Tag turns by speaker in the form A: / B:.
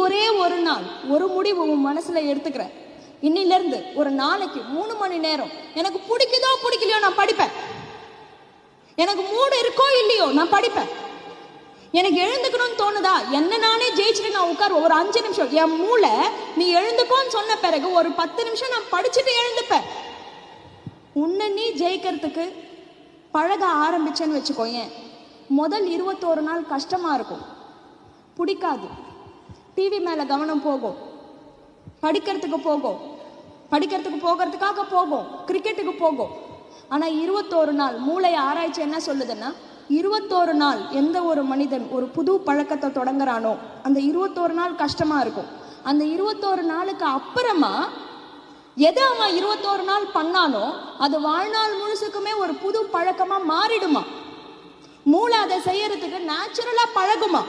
A: ஒரே ஒரு நாள் ஒரு முடிவு உன் மனசுல எடுத்துக்கிற. இன்னில இருந்து ஒரு நாளைக்கு 3 மணி நேரம் எனக்கு பிடிக்குதோ பிடிக்கலையோ நான் படிப்பேன். எனக்கு மூடு இருக்கோ இல்லையோ நான் படிப்பேன். எனக்கு எழுந்துக்கணும்னு தோணுதா, என்ன நானே ஜெயிச்சுட்டு நான் உட்கார் ஒரு 5 நிமிஷம் என் மூளை நீ எழுந்துக்கோன்னு சொன்ன பிறகு ஒரு 10 நிமிஷம் நான் படிச்சுட்டு எழுந்துப்பேன். உன்னை நீ ஜெயிக்கிறதுக்கு பழக ஆரம்பிச்சேன்னு வச்சுக்கோயேன், முதல் 21 நாள் கஷ்டமா இருக்கும், பிடிக்காது, டிவி மேல கவனம் போகும், படிக்கிறதுக்கு போகிறதுக்காக போகும், கிரிக்கெட்டுக்கு போகும். ஆனா 21 நாள் மூளை ஆராய்ச்சி என்ன சொல்லுதுன்னா, 21 நாள் எந்த ஒரு மனிதன் ஒரு புது பழக்கத்தை தொடங்குறானோ அந்த 21 நாள் கஷ்டமா இருக்கும். அந்த 21 நாளுக்கு அப்புறமா எது அவன் 21 நாள் பண்ணானோ அது வாழ்நாள் முழுசுக்குமே ஒரு புது பழக்கமா மாறிடுமா. மூளை அதை செய்யறதுக்கு நேச்சுரலா பழகுமா.